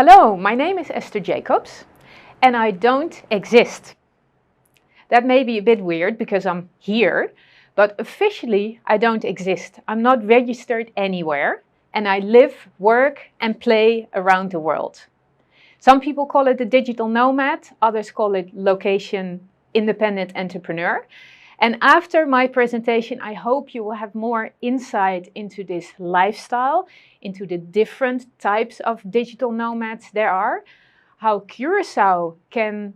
Hello, my name is Esther Jacobs and I don't exist. That may be a bit weird because I'm here, but officially I don't exist. I'm not registered anywhere and I live, work and play around the world. Some people call it the digital nomad, others call it location independent entrepreneur. And after my presentation, I hope you will have more insight into this lifestyle, into the different types of digital nomads there are, how Curaçao can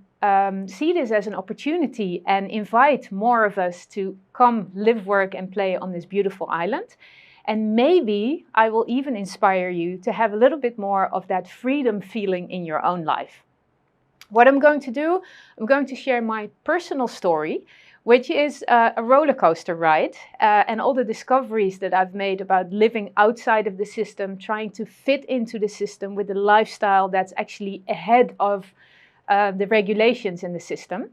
see this as an opportunity and invite more of us to come live, work and play on this beautiful island. And maybe I will even inspire you to have a little bit more of that freedom feeling in your own life. What I'm going to do, I'm going to share my personal story, which is a roller coaster ride and all the discoveries that I've made about living outside of the system, trying to fit into the system with a lifestyle that's actually ahead of the regulations in the system.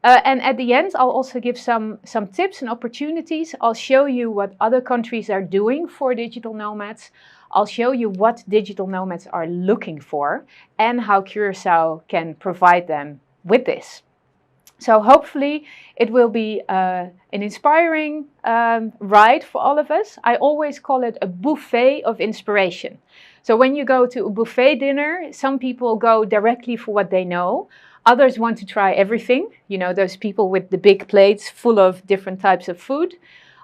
And at the end, I'll also give some tips and opportunities. I'll show you what other countries are doing for digital nomads. I'll show you what digital nomads are looking for and how Curaçao can provide them with this. So hopefully it will be an inspiring ride for all of us. I always call it a buffet of inspiration. So when you go to a buffet dinner, some people go directly for what they know. Others want to try everything. You know, those people with the big plates full of different types of food.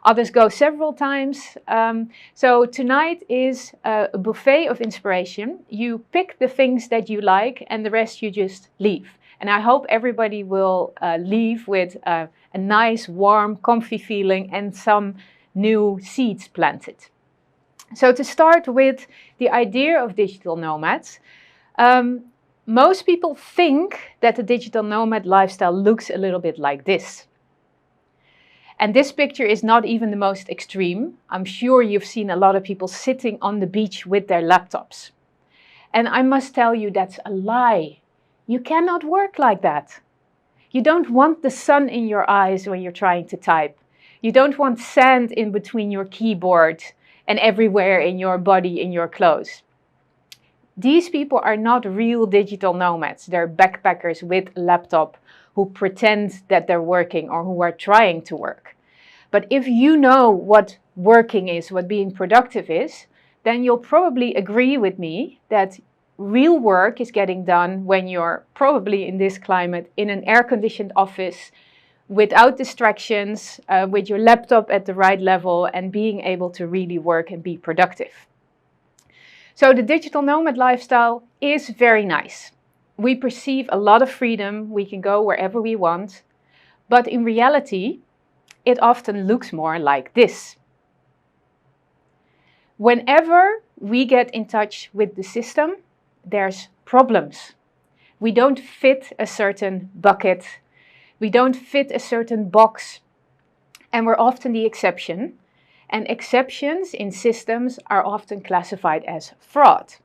Others go several times. So tonight is a buffet of inspiration. You pick the things that you like and the rest you just leave. And I hope everybody will leave with a nice, warm, comfy feeling and some new seeds planted. So to start with the idea of digital nomads, most people think that the digital nomad lifestyle looks a little bit like this. And this picture is not even the most extreme. I'm sure you've seen a lot of people sitting on the beach with their laptops. And I must tell you that's a lie. You cannot work like that. You don't want the sun in your eyes when you're trying to type. You don't want sand in between your keyboard and everywhere in your body, in your clothes. These people are not real digital nomads. They're backpackers with a laptop who pretend that they're working or who are trying to work. But if you know what working is, what being productive is, then you'll probably agree with me that real work is getting done when you're probably in this climate in an air-conditioned office without distractions, with your laptop at the right level and being able to really work and be productive. So the digital nomad lifestyle is very nice. We perceive a lot of freedom, we can go wherever we want, but in reality, it often looks more like this. Whenever we get in touch with the system, there's problems. We don't fit a certain bucket. We don't fit a certain box. And we're often the exception. And exceptions in systems are often classified as fraud.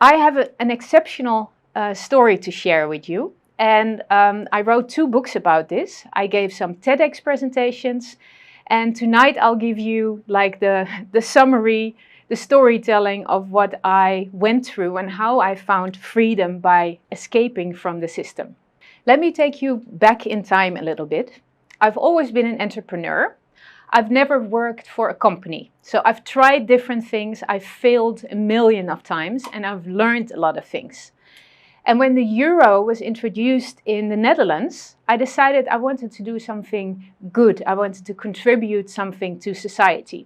I have an exceptional story to share with you. And I wrote 2 books about this. I gave some TEDx presentations. And tonight I'll give you like the summary, the storytelling of what I went through and how I found freedom by escaping from the system. Let me take you back in time a little bit. I've always been an entrepreneur. I've never worked for a company. So I've tried different things. I've failed a million of times and I've learned a lot of things. And when the euro was introduced in the Netherlands, I decided I wanted to do something good. I wanted to contribute something to society.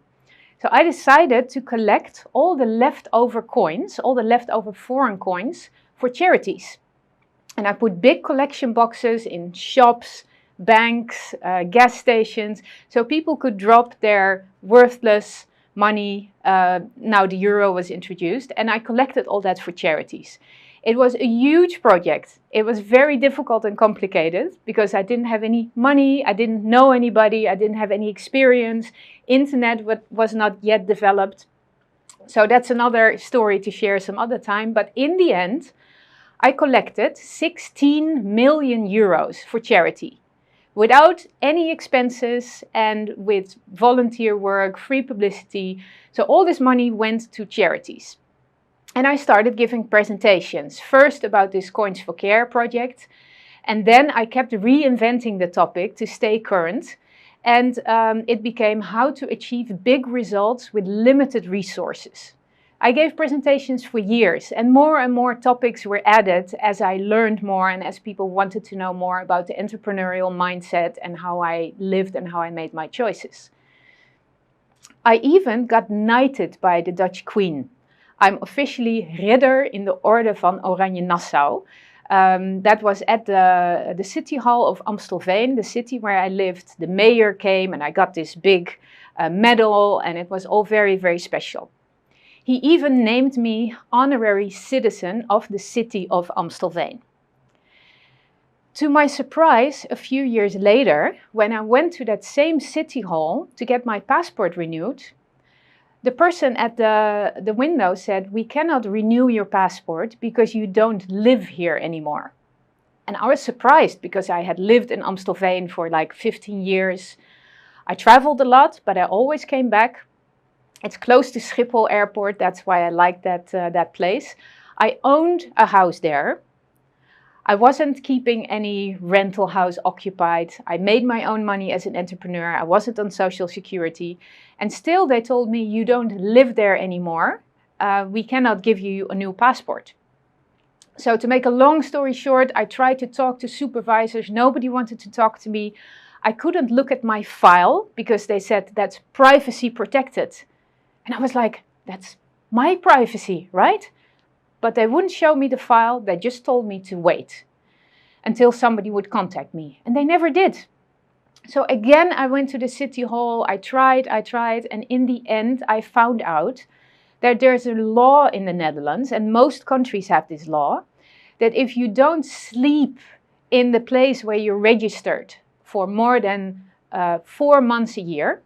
So I decided to collect all the leftover coins, all the leftover foreign coins for charities. And I put big collection boxes in shops, banks, gas stations, so people could drop their worthless money. Now the euro was introduced and I collected all that for charities. It was a huge project. It was very difficult and complicated because I didn't have any money, I didn't know anybody, I didn't have any experience. Internet was not yet developed. So that's another story to share some other time. But in the end, I collected 16 million euros for charity without any expenses and with volunteer work, free publicity. So all this money went to charities. And I started giving presentations, first about this Coins for Care project, and then I kept reinventing the topic to stay current. And it became how to achieve big results with limited resources. I gave presentations for years, and more topics were added as I learned more and as people wanted to know more about the entrepreneurial mindset and how I lived and how I made my choices. I even got knighted by the Dutch Queen. I'm officially Ridder in the Orde van Oranje Nassau. That was at the City Hall of Amstelveen, the city where I lived. The mayor came and I got this big medal, and it was all very, very special. He even named me honorary citizen of the city of Amstelveen. To my surprise, a few years later, when I went to that same city hall to get my passport renewed, the person at the window said, "We cannot renew your passport because you don't live here anymore." And I was surprised because I had lived in Amstelveen for like 15 years. I traveled a lot, but I always came back. It's close to Schiphol Airport, that's why I like that place. I owned a house there. I wasn't keeping any rental house occupied. I made my own money as an entrepreneur. I wasn't on Social Security. And still they told me, "You don't live there anymore. We cannot give you a new passport." So to make a long story short, I tried to talk to supervisors. Nobody wanted to talk to me. I couldn't look at my file because they said that's privacy protected. And I was like, that's my privacy, right? But they wouldn't show me the file. They just told me to wait until somebody would contact me. And they never did. So again, I went to the city hall. I tried. And in the end, I found out that there's a law in the Netherlands, and most countries have this law, that if you don't sleep in the place where you're registered for more than 4 months a year,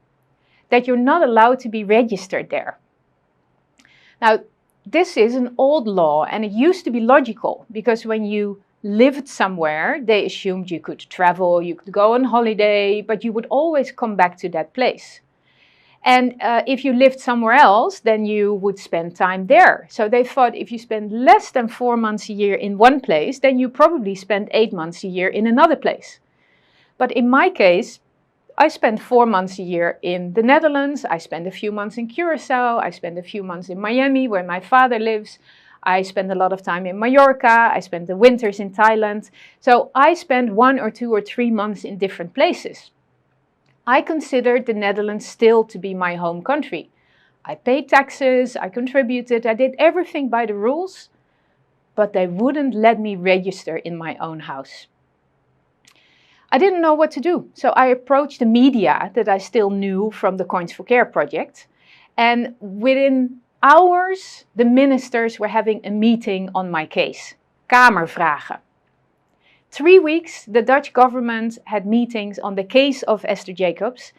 that you're not allowed to be registered there. Now, this is an old law, and it used to be logical, because when you lived somewhere, they assumed you could travel, you could go on holiday, but you would always come back to that place. And if you lived somewhere else, then you would spend time there. So they thought if you spend less than 4 months a year in one place, then you probably spend 8 months a year in another place. But in my case, I spent 4 months a year in the Netherlands. I spent a few months in Curaçao. I spent a few months in Miami, where my father lives. I spent a lot of time in Mallorca. I spent the winters in Thailand. So I spent 1 or 2 or 3 months in different places. I considered the Netherlands still to be my home country. I paid taxes, I contributed, I did everything by the rules, but they wouldn't let me register in my own house. I didn't know what to do, so I approached the media that I still knew from the Coins for Care project, and within hours the ministers were having a meeting on my case. Kamervragen. 3 weeks the Dutch government had meetings on the case of Esther Jacobs,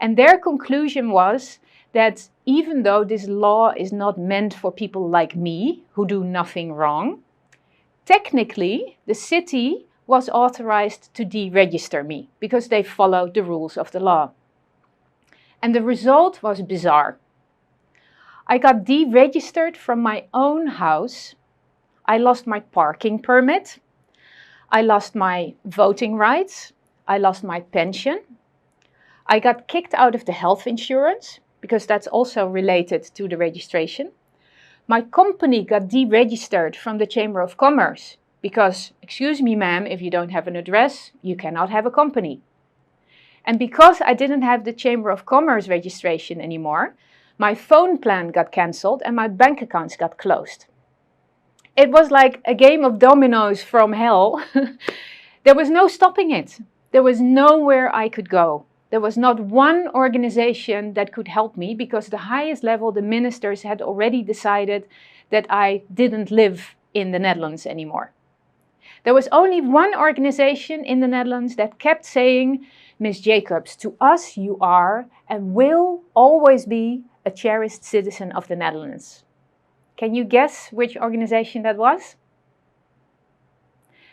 and their conclusion was that even though this law is not meant for people like me who do nothing wrong, technically the city was authorized to deregister me because they followed the rules of the law. And the result was bizarre. I got deregistered from my own house. I lost my parking permit. I lost my voting rights. I lost my pension. I got kicked out of the health insurance because that's also related to the registration. My company got deregistered from the Chamber of Commerce because, excuse me, ma'am, if you don't have an address, you cannot have a company. And because I didn't have the Chamber of Commerce registration anymore, my phone plan got cancelled and my bank accounts got closed. It was like a game of dominos from hell. There was no stopping it. There was nowhere I could go. There was not one organization that could help me because the highest level, the ministers, had already decided that I didn't live in the Netherlands anymore. There was only one organization in the Netherlands that kept saying, "Miss Jacobs, to us you are and will always be a cherished citizen of the Netherlands." Can you guess which organization that was?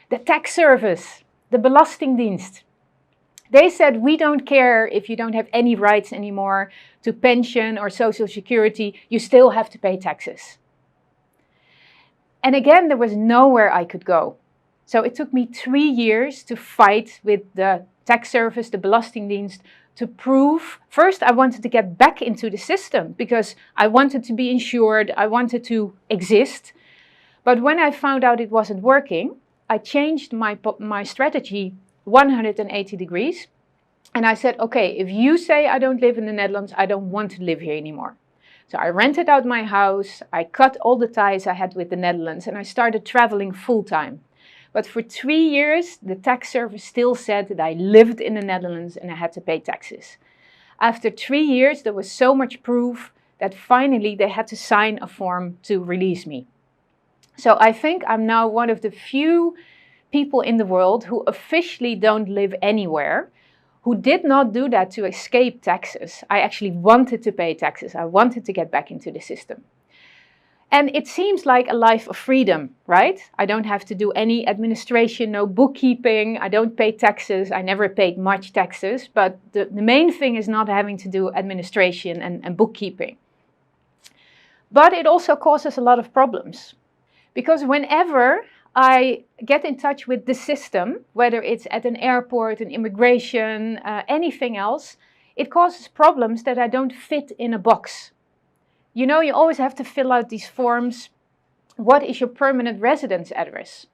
The tax service, the Belastingdienst. They said, "We don't care if you don't have any rights anymore to pension or social security, you still have to pay taxes." And again, there was nowhere I could go. So it took me 3 years to fight with the tax service, the Belastingdienst, to prove, first I wanted to get back into the system because I wanted to be insured, I wanted to exist. But when I found out it wasn't working, I changed my strategy 180 degrees. And I said, okay, if you say I don't live in the Netherlands, I don't want to live here anymore. So I rented out my house, I cut all the ties I had with the Netherlands, and I started traveling full time. But for 3 years, the tax service still said that I lived in the Netherlands and I had to pay taxes. After 3 years, there was so much proof that finally they had to sign a form to release me. So I think I'm now one of the few people in the world who officially don't live anywhere, who did not do that to escape taxes. I actually wanted to pay taxes. I wanted to get back into the system. And it seems like a life of freedom, right? I don't have to do any administration, no bookkeeping. I don't pay taxes. I never paid much taxes. But the main thing is not having to do administration and bookkeeping. But it also causes a lot of problems. Because whenever I get in touch with the system, whether it's at an airport, an immigration, anything else, it causes problems that I don't fit in a box. You know, you always have to fill out these forms. What is your permanent residence address?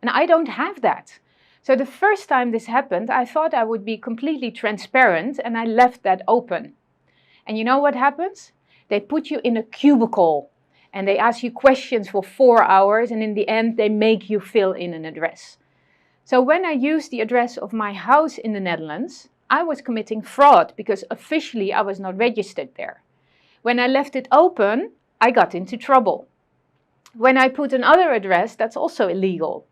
And I don't have that. So the first time this happened, I thought I would be completely transparent and I left that open. And you know what happens? They put you in a cubicle and they ask you questions for 4 hours and in the end they make you fill in an address. So when I used the address of my house in the Netherlands, I was committing fraud because officially I was not registered there. When I left it open, I got into trouble. When I put another address, that's also illegal.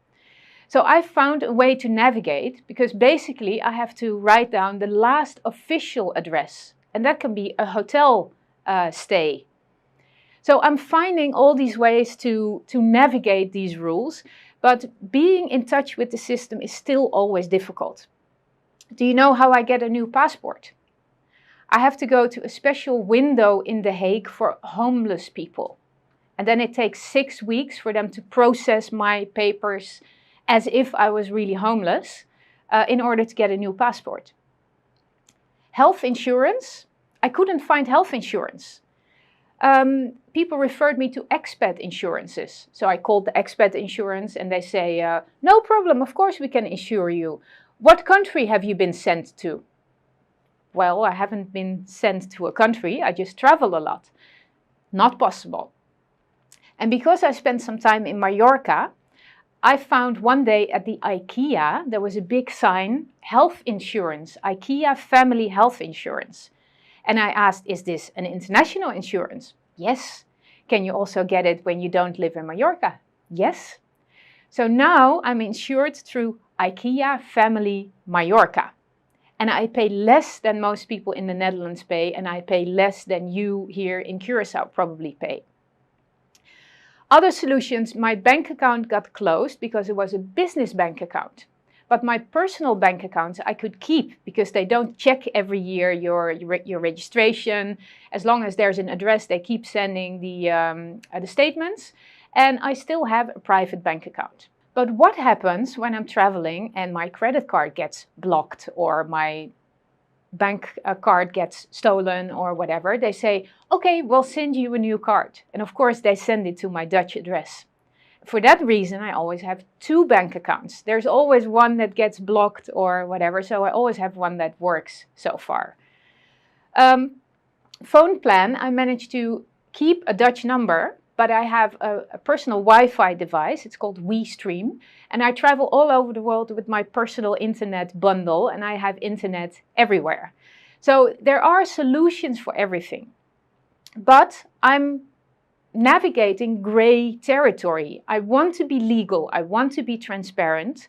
So I found a way to navigate because basically I have to write down the last official address. And that can be a hotel stay. So I'm finding all these ways to navigate these rules, but being in touch with the system is still always difficult. Do you know how I get a new passport? I have to go to a special window in The Hague for homeless people. And then it takes 6 weeks for them to process my papers as if I was really homeless in order to get a new passport. Health insurance, I couldn't find health insurance. People referred me to expat insurances. So I called the expat insurance and they say, no problem, of course we can insure you. What country have you been sent to? Well, I haven't been sent to a country, I just travel a lot. Not possible. And because I spent some time in Mallorca, I found one day at the IKEA, there was a big sign, health insurance, IKEA family health insurance. And I asked, is this an international insurance? Yes. Can you also get it when you don't live in Mallorca? Yes. So now I'm insured through IKEA Family Mallorca. And I pay less than most people in the Netherlands pay, and I pay less than you here in Curaçao probably pay. Other solutions, my bank account got closed because it was a business bank account. But my personal bank accounts I could keep because they don't check every year your registration. As long as there's an address, they keep sending the statements. And I still have a private bank account. But what happens when I'm traveling and my credit card gets blocked or my bank card gets stolen or whatever? They say, okay, we'll send you a new card. And of course, they send it to my Dutch address. For that reason, I always have 2 bank accounts. There's always one that gets blocked or whatever, so I always have one that works so far. Phone plan, I managed to keep a Dutch number, but I have a personal Wi-Fi device. It's called WeStream, and I travel all over the world with my personal internet bundle, and I have internet everywhere. So there are solutions for everything, but I'm navigating gray territory. I want to be legal, I want to be transparent,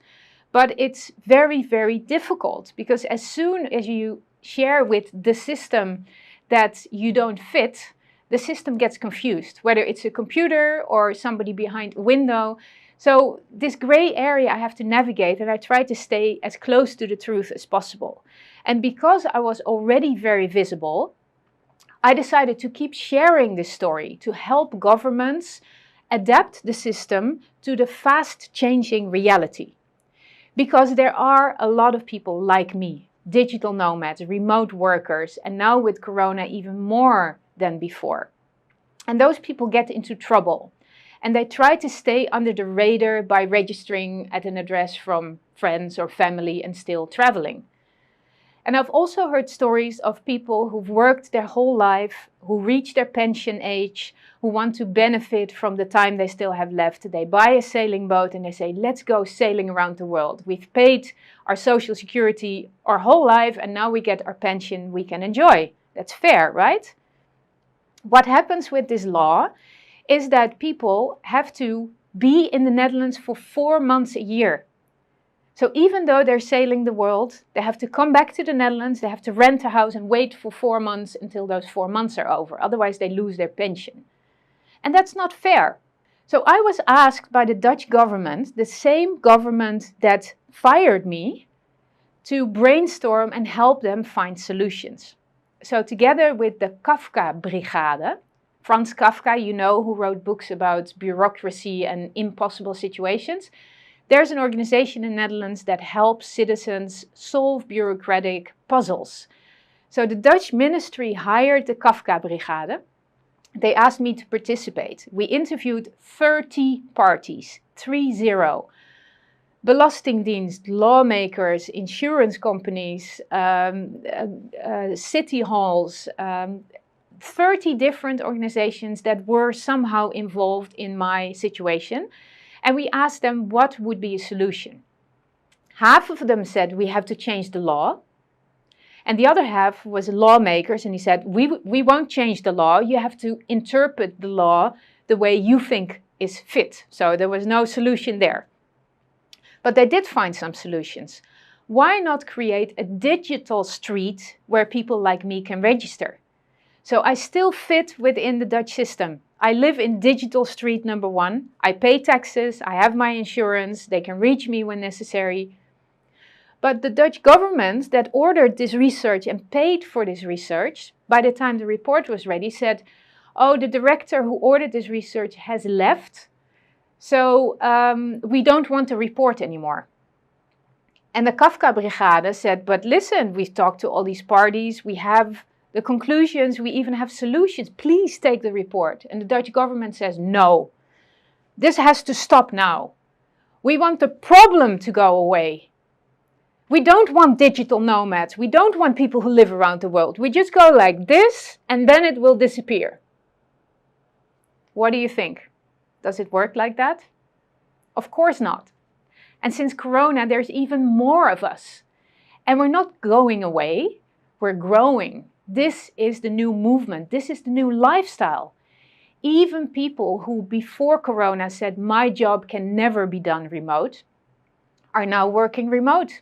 but it's very, very difficult because as soon as you share with the system that you don't fit, the system gets confused, whether it's a computer or somebody behind a window. So this gray area I have to navigate, and I try to stay as close to the truth as possible. And because I was already very visible, I decided to keep sharing this story to help governments adapt the system to the fast-changing reality. Because there are a lot of people like me, digital nomads, remote workers, and now with Corona even more than before. And those people get into trouble. And they try to stay under the radar by registering at an address from friends or family and still traveling. And I've also heard stories of people who've worked their whole life, who reach their pension age, who want to benefit from the time they still have left. They buy a sailing boat and they say, let's go sailing around the world. We've paid our social security our whole life and now we get our pension we can enjoy. That's fair, right? What happens with this law is that people have to be in the Netherlands for 4 months a year. So even though they're sailing the world, they have to come back to the Netherlands, they have to rent a house and wait for 4 months until those 4 months are over. Otherwise they lose their pension. And that's not fair. So I was asked by the Dutch government, the same government that fired me, to brainstorm and help them find solutions. So together with the Kafka Brigade, Franz Kafka, you know, who wrote books about bureaucracy and impossible situations, there's an organization in the Netherlands that helps citizens solve bureaucratic puzzles. So the Dutch ministry hired the Kafka Brigade. They asked me to participate. We interviewed 30 parties, 30. Belastingdienst, lawmakers, insurance companies, city halls, 30 different organizations that were somehow involved in my situation. And we asked them what would be a solution. Half of them said we have to change the law. And the other half was lawmakers and he said, we won't change the law. You have to interpret the law the way you think is fit. So there was no solution there. But they did find some solutions. Why not create a digital street where people like me can register? So I still fit within the Dutch system. I live in digital street number 1. I pay taxes, I have my insurance, they can reach me when necessary. But the Dutch government that ordered this research and paid for this research, by the time the report was ready, said, oh, the director who ordered this research has left, so we don't want the report anymore. And the Kafka Brigade said, but listen, we've talked to all these parties, we have the conclusions, we even have solutions. Please take the report. And the Dutch government says, no, this has to stop now. We want the problem to go away. We don't want digital nomads. We don't want people who live around the world. We just go like this and then it will disappear. What do you think? Does it work like that? Of course not. And since Corona, there's even more of us. And we're not going away, we're growing. This is the new movement. This is the new lifestyle. Even people who before Corona said, my job can never be done remote, are now working remote.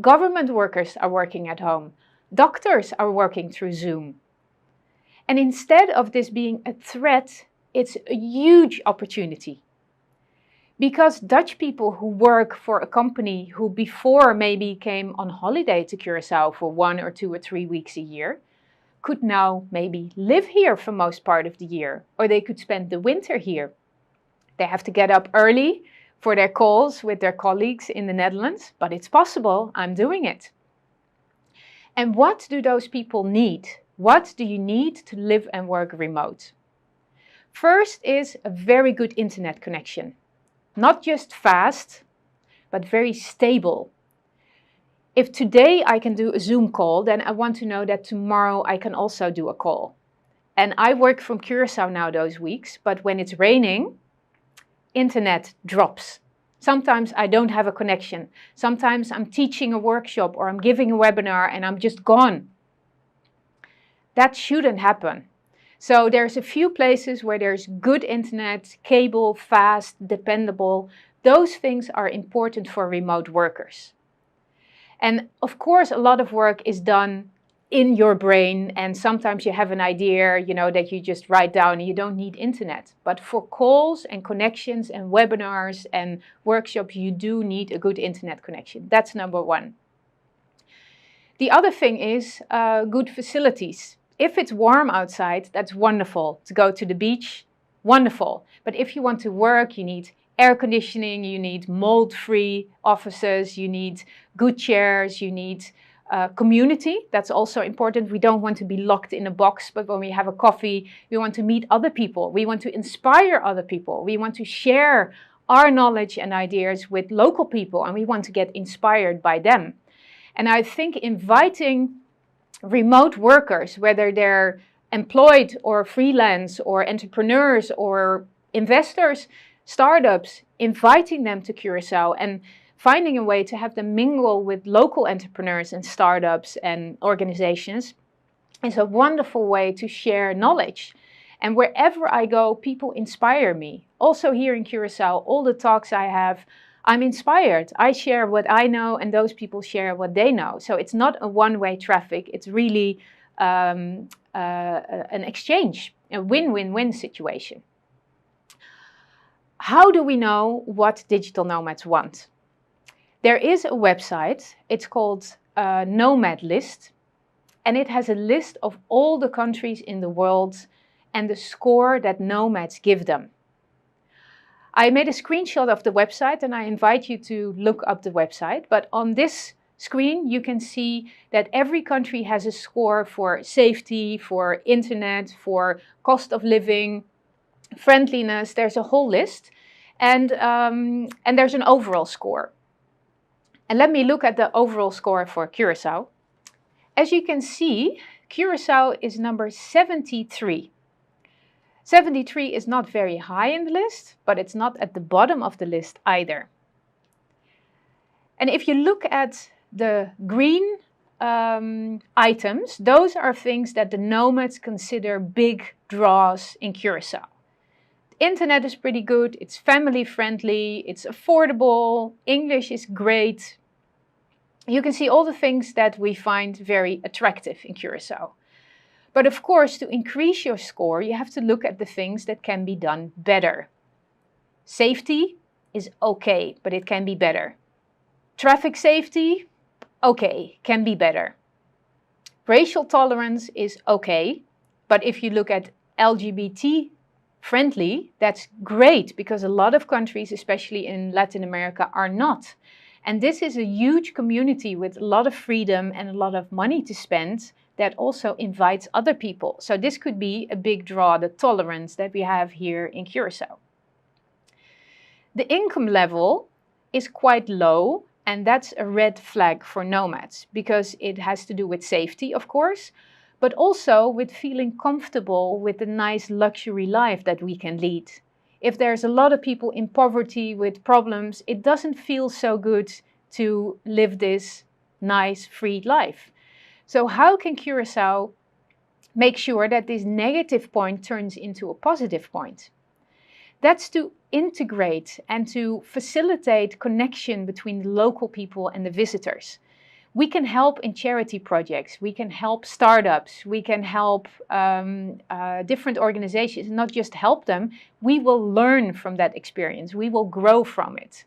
Government workers are working at home. Doctors are working through Zoom. And instead of this being a threat, it's a huge opportunity. Because Dutch people who work for a company who before maybe came on holiday to Curaçao for 1 or 2 or 3 weeks a year, could now maybe live here for most part of the year, or they could spend the winter here. They have to get up early for their calls with their colleagues in the Netherlands, but it's possible, I'm doing it. And what do those people need? What do you need to live and work remote? First is a very good internet connection. Not just fast, but very stable. If today I can do a Zoom call, then I want to know that tomorrow I can also do a call. And I work from Curaçao now those weeks, but when it's raining, internet drops. Sometimes I don't have a connection. Sometimes I'm teaching a workshop or I'm giving a webinar and I'm just gone. That shouldn't happen. So there's a few places where there's good internet, cable, fast, dependable. Those things are important for remote workers. And of course, a lot of work is done in your brain, and sometimes you have an idea, that you just write down and you don't need internet. But for calls and connections and webinars and workshops, you do need a good internet connection. That's number 1. The other thing is good facilities. If it's warm outside, that's wonderful to go to the beach, wonderful. But if you want to work, you need air conditioning, you need mold-free offices, you need good chairs, you need community. That's also important. We don't want to be locked in a box, but when we have a coffee, we want to meet other people. We want to inspire other people. We want to share our knowledge and ideas with local people, and we want to get inspired by them. And I think inviting remote workers, whether they're employed or freelance or entrepreneurs or investors, startups, inviting them to Curaçao and finding a way to have them mingle with local entrepreneurs and startups and organizations is a wonderful way to share knowledge. And wherever I go, people inspire me. Also here in Curaçao, all the talks I have, I'm inspired. I share what I know and those people share what they know. So it's not a one-way traffic. It's really an exchange, a win-win-win situation. How do we know what digital nomads want? There is a website. It's called Nomad List. And it has a list of all the countries in the world and the score that nomads give them. I made a screenshot of the website and I invite you to look up the website. But on this screen, you can see that every country has a score for safety, for internet, for cost of living, friendliness. There's a whole list. And there's an overall score. And let me look at the overall score for Curaçao. As you can see, Curaçao is number 73. 73 is not very high in the list, but it's not at the bottom of the list either. And if you look at the green items, those are things that the nomads consider big draws in Curaçao. The internet is pretty good, it's family friendly, it's affordable, English is great. You can see all the things that we find very attractive in Curaçao. But of course, to increase your score, you have to look at the things that can be done better. Safety is okay, but it can be better. Traffic safety, okay, can be better. Racial tolerance is okay, but if you look at LGBT friendly, that's great because a lot of countries, especially in Latin America, are not. And this is a huge community with a lot of freedom and a lot of money to spend that also invites other people. So this could be a big draw, the tolerance that we have here in Curaçao. The income level is quite low, and that's a red flag for nomads because it has to do with safety, of course, but also with feeling comfortable with the nice luxury life that we can lead. If there's a lot of people in poverty with problems, it doesn't feel so good to live this nice, free life. So how can Curaçao make sure that this negative point turns into a positive point? That's to integrate and to facilitate connection between the local people and the visitors. We can help in charity projects, we can help startups, we can help different organizations, not just help them, we will learn from that experience, we will grow from it.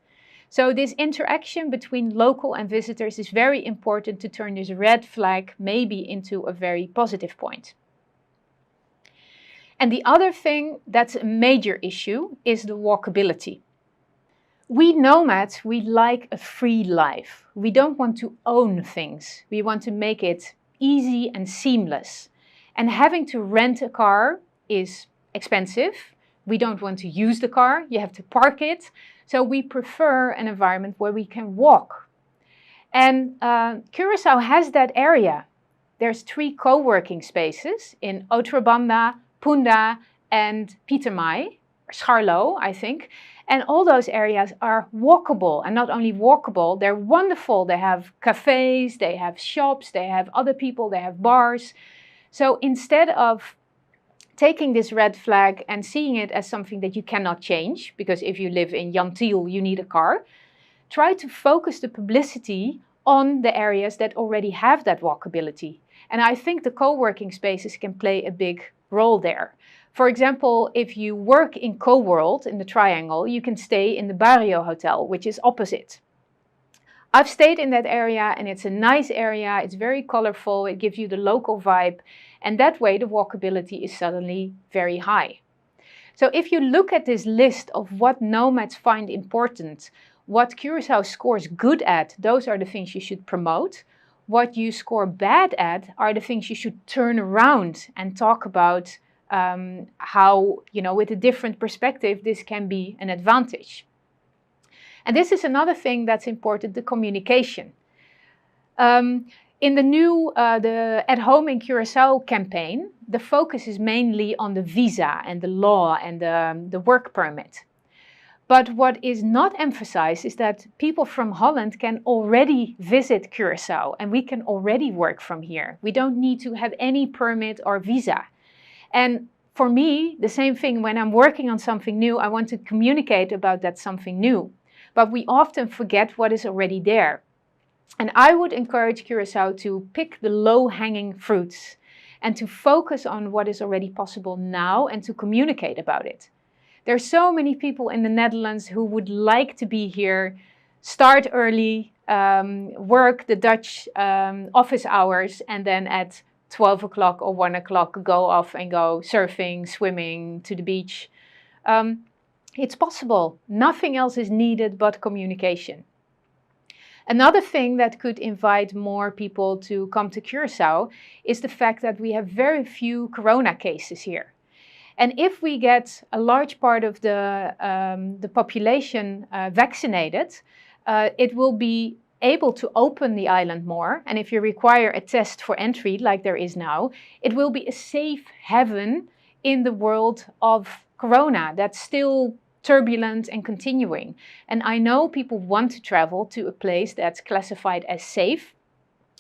So this interaction between local and visitors is very important to turn this red flag maybe into a very positive point. And the other thing that's a major issue is the walkability. We nomads, we like a free life. We don't want to own things. We want to make it easy and seamless. And having to rent a car is expensive. We don't want to use the car. You have to park it. So we prefer an environment where we can walk. And Curaçao has that area. There's 3 co-working spaces in Outrabanda, Punda and Pietermaai, Scharlo, I think. And all those areas are walkable, and not only walkable, they're wonderful. They have cafes, they have shops, they have other people, they have bars. So instead of taking this red flag and seeing it as something that you cannot change, because if you live in Yantiel, you need a car, try to focus the publicity on the areas that already have that walkability. And I think the co-working spaces can play a big role there. For example, if you work in Co-World, in the Triangle, you can stay in the Barrio Hotel, which is opposite. I've stayed in that area and it's a nice area, it's very colorful, it gives you the local vibe, and that way the walkability is suddenly very high. So if you look at this list of what nomads find important, what Curaçao scores good at, those are the things you should promote. What you score bad at are the things you should turn around and talk about how, with a different perspective, this can be an advantage. And this is another thing that's important, the communication. In the new the At Home in Curaçao campaign, the focus is mainly on the visa and the law and the work permit. But what is not emphasized is that people from Holland can already visit Curaçao and we can already work from here. We don't need to have any permit or visa. And for me, the same thing, when I'm working on something new, I want to communicate about that something new. But we often forget what is already there. And I would encourage Curaçao to pick the low-hanging fruits and to focus on what is already possible now and to communicate about it. There are so many people in the Netherlands who would like to be here, start early, work the Dutch office hours, and then at 12 o'clock or 1 o'clock go off and go surfing, swimming, to the beach. It's possible. Nothing else is needed but communication. Another thing that could invite more people to come to Curaçao is the fact that we have very few corona cases here. And if we get a large part of the population vaccinated, it will be able to open the island more. And if you require a test for entry, like there is now, it will be a safe haven in the world of corona that's still turbulent and continuing. And I know people want to travel to a place that's classified as safe,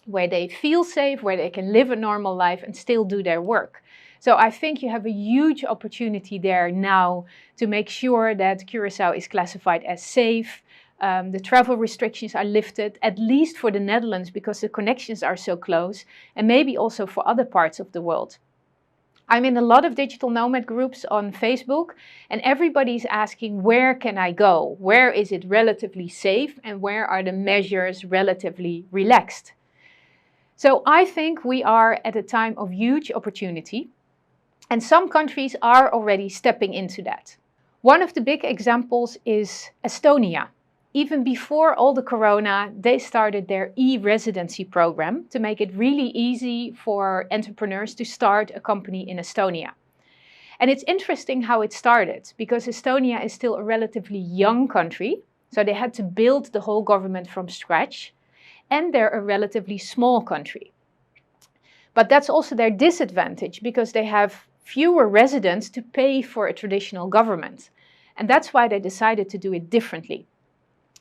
where they feel safe, where they can live a normal life and still do their work. So I think you have a huge opportunity there now to make sure that Curaçao is classified as safe. The travel restrictions are lifted, at least for the Netherlands, because the connections are so close, and maybe also for other parts of the world. I'm in a lot of digital nomad groups on Facebook, and everybody's asking, where can I go? Where is it relatively safe, and where are the measures relatively relaxed? So I think we are at a time of huge opportunity, and some countries are already stepping into that. One of the big examples is Estonia. Even before all the corona, they started their e-residency program to make it really easy for entrepreneurs to start a company in Estonia. And it's interesting how it started, because Estonia is still a relatively young country, so they had to build the whole government from scratch, and they're a relatively small country. But that's also their disadvantage, because they have fewer residents to pay for a traditional government. And that's why they decided to do it differently.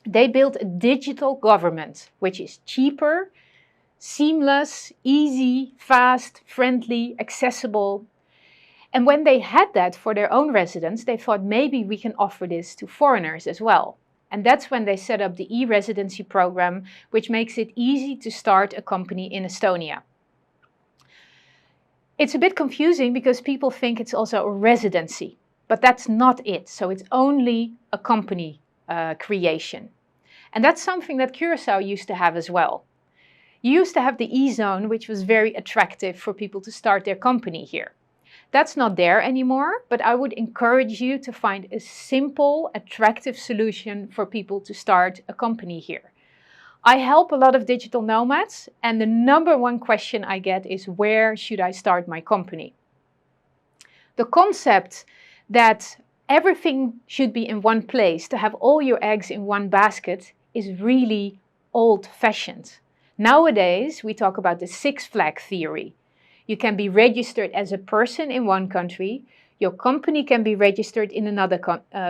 They built a digital government, which is cheaper, seamless, easy, fast, friendly, accessible. And when they had that for their own residents, they thought maybe we can offer this to foreigners as well. And that's when they set up the e-residency program, which makes it easy to start a company in Estonia. It's a bit confusing because people think it's also a residency, but that's not it. So it's only a company creation. And that's something that Curaçao used to have as well. You used to have the e-zone, which was very attractive for people to start their company here. That's not there anymore, but I would encourage you to find a simple, attractive solution for people to start a company here. I help a lot of digital nomads, and the number one question I get is, where should I start my company? The concept that everything should be in one place, to have all your eggs in one basket, is really old-fashioned. Nowadays, we talk about the six-flag theory. You can be registered as a person in one country. Your company can be registered in another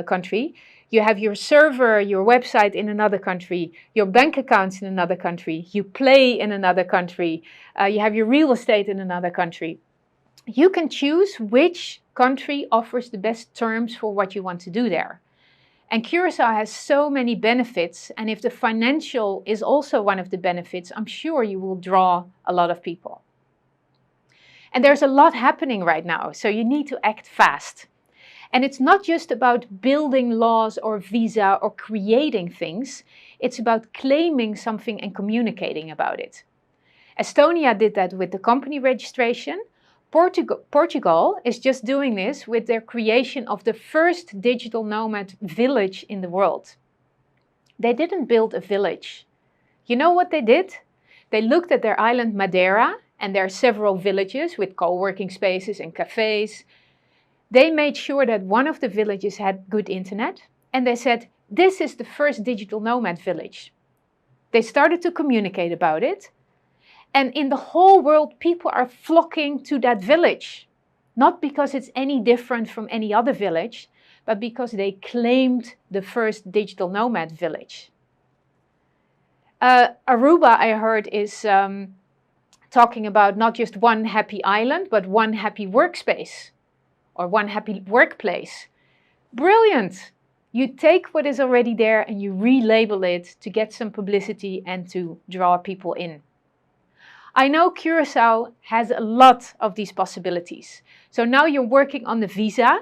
country. You have your server, your website in another country, your bank accounts in another country. You play in another country. You have your real estate in another country. You can choose which country offers the best terms for what you want to do there. And Curaçao has so many benefits, and if the financial is also one of the benefits, I'm sure you will draw a lot of people. And there's a lot happening right now, so you need to act fast. And it's not just about building laws or visa or creating things, it's about claiming something and communicating about it. Estonia did that with the company registration. Portugal is just doing this with their creation of the first digital nomad village in the world. They didn't build a village. You know what they did? They looked at their island Madeira, and there are several villages with co-working spaces and cafes. They made sure that one of the villages had good internet, and they said, this is the first digital nomad village. They started to communicate about it, and in the whole world, people are flocking to that village. Not because it's any different from any other village, but because they claimed the first digital nomad village. Aruba, I heard, is talking about not just one happy island, but one happy workspace or one happy workplace. Brilliant! You take what is already there and you relabel it to get some publicity and to draw people in. I know Curaçao has a lot of these possibilities. So now you're working on the visa,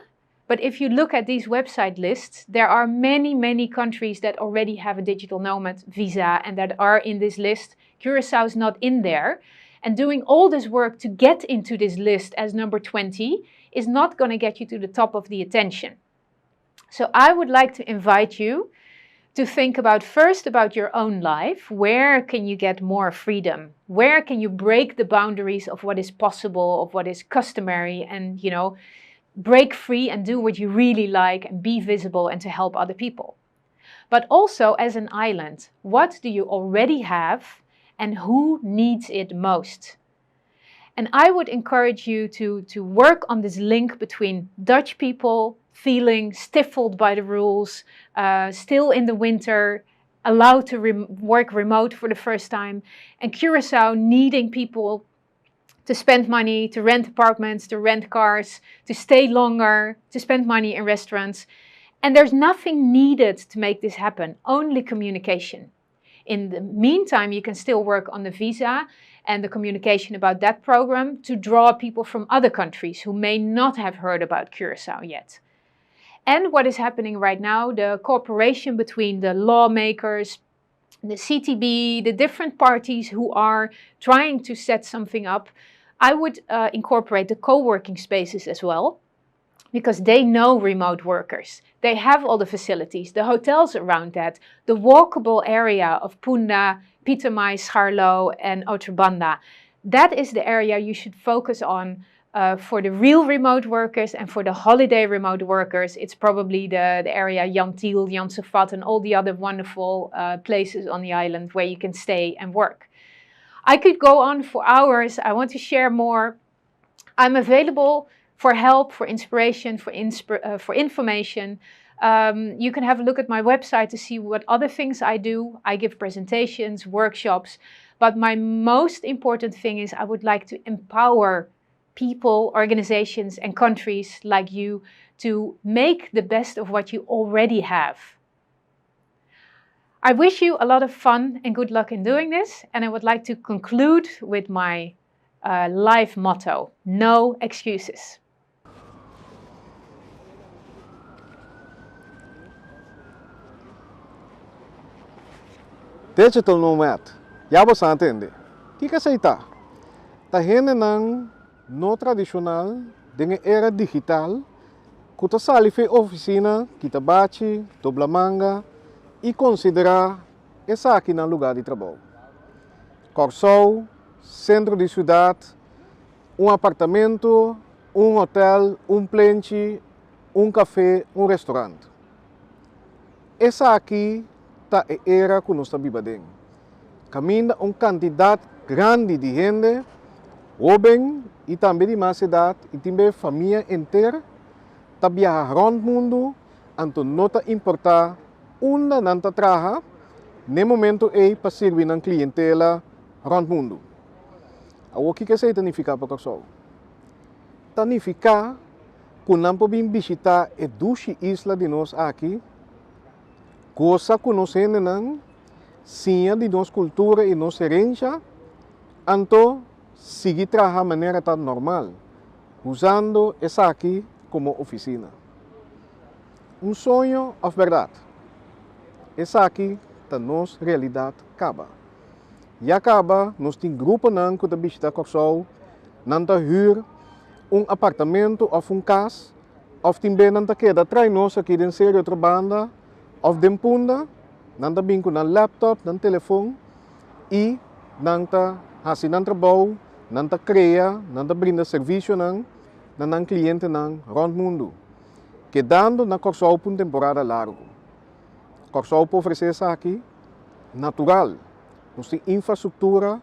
but if you look at these website lists, there are many, many countries that already have a digital nomad visa and that are in this list. Curaçao is not in there. And doing all this work to get into this list as number 20 is not going to get you to the top of the attention. So I would like to invite you to think about first about your own life. Where can you get more freedom? Where can you break the boundaries of what is possible, of what is customary, and, you know, break free and do what you really like and be visible and to help other people? But also as an island, what do you already have and who needs it most? And I would encourage you to work on this link between Dutch people feeling stifled by the rules, still in the winter, allowed to work remote for the first time, and Curaçao needing people to spend money, to rent apartments, to rent cars, to stay longer, to spend money in restaurants. And there's nothing needed to make this happen, only communication. In the meantime, you can still work on the visa and the communication about that program to draw people from other countries who may not have heard about Curaçao yet. And what is happening right now, the cooperation between the lawmakers, the CTB, the different parties who are trying to set something up, I would incorporate the co-working spaces as well, because they know remote workers. They have all the facilities, the hotels around that, the walkable area of Punda, Pitomai, Scharlo and Outerbanda. That is the area you should focus on for the real remote workers, and for the holiday remote workers, it's probably the area Jan Thiel, Jan Safat and all the other wonderful places on the island where you can stay and work. I could go on for hours. I want to share more. I'm available for help, for inspiration, for information. You can have a look at my website to see what other things I do. I give presentations, workshops, but my most important thing is I would like to empower people, organizations and countries like you to make the best of what you already have. I wish you a lot of fun and good luck in doing this, and I would like to conclude with my life motto: no excuses. Digital nomad, ya você entende? O que você está? Está não no tradicional, dengan era digital, que sali fe oficina, que bate, dobla manga e considerar essa aqui no lugar de trabalho. Curaçao, centro de cidade, apartamento, hotel, plenche, café, restaurante. Essa aqui tá era que nós estamos vivendo. Caminha quantidade grande de gente, jovem e também de mais idade, e também família inteira, tá viajar rond mundo, então não tá importar onde não tá trabalha, no momento é para servir na clientela rond mundo. O que isso significa para pessoal? Significa que não podemos visitar a 12 islas de nós aqui, coisa que nós não sim de nossa cultura e nossa herança, então seguir trabalhar de maneira tão normal, usando essa aqui como oficina. Sonho ou verdade? Essa aqui da nossa realidade acaba. E acaba, nós temos grupo que está visitando Curaçao, não está huur, apartamento ou casa, ou também não queda trai nós aqui dentro de outra banda, ou de punda, não bem com um laptop, um telefone, e não assim não trabalho, não cria, não brinda serviço não cliente não rond mundo, quedando na Curaçao por temporada largo. Curaçao pode oferecer isso aqui natural, nós temos infraestrutura,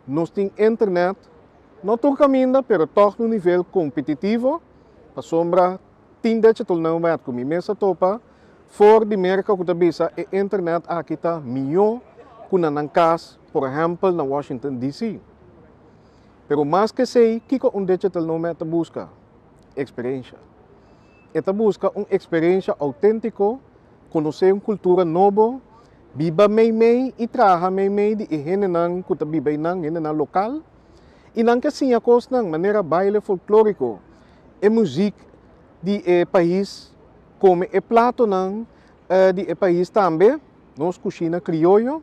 nós temos internet, não todo caminho, mas toch no nível competitivo, para sombra tem digital nomad com mesa topa, for de merca que tabisa e internet aqui está melhor que na casa, por exemplo, na Washington DC. Pero mais que sei, que digital nomad busca experiência. Ele busca uma experiência autêntica, conhecer uma cultura nova, viva meio e trabalha meio de higiene nang que vive nang local. E não que assim a coisa de maneira baile folclórico, e música de país, como e prato de país também, nossa cozinha crioulo,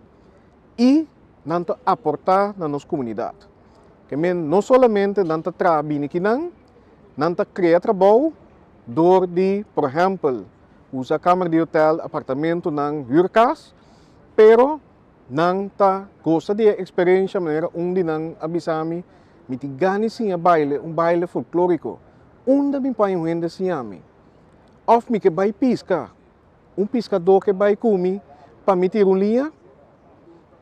e não aportar na nossa comunidade. Que não somente não trabalha aqui não cria trabalho, door de, por exemplo, usa câmara de hotel, apartamento, não huurkas, pero não gosta de experiência maneira onde não abisami, mitigani sim baile, baile folclórico, onde me põe um ende sim ami. Of me que vai pisca, pescador que vai comer, para me tirar linha,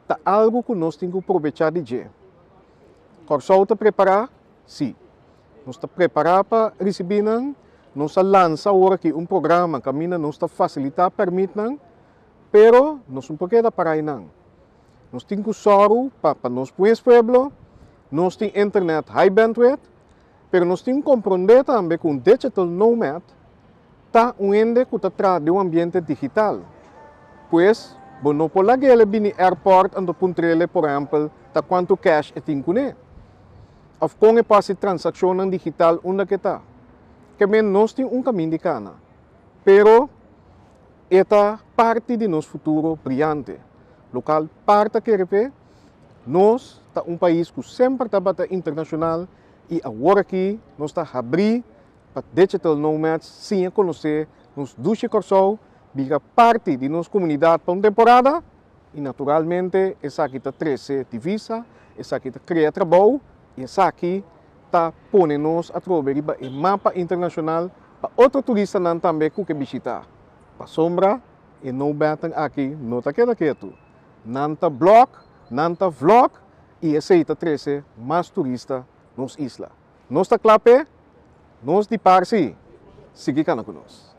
tá algo que nós temos que aproveitar de dia. Curaçao está preparado? Sim. Nós está preparado para receber nós lança agora aqui programa que nos está facilitar, permite pero nós não podemos parar aí Nós temos que usar para nós pueblo, nós temos internet high bandwidth, pero nós temos que compreender também que digital nomad está ende que está de ambiente digital. Pois, não pode lá vir airport ando puntrele, por exemplo, tá quanto cash tem com ele. Of como é passa transação digital onde que está. Que nós temos caminho de cana. Pero esta parte de nosso futuro brilhante. Local parte que nós está país que sempre está internacional e agora aqui nós está abrir para digital nomads sem conhecer nos duche Curaçao, viga parte de nossa comunidade para uma temporada e naturalmente essa aqui está 13 divisa, essa aqui está criar trabalho e essa aqui está pondo nos a trover o mapa internacional para outro turista também que visitar. Para sombra e não batem aqui, não está quieto. Não está blog, não está vlog e aceita 13 mais turista nos isla. Nós está clape, nós de parsi, siga conosco.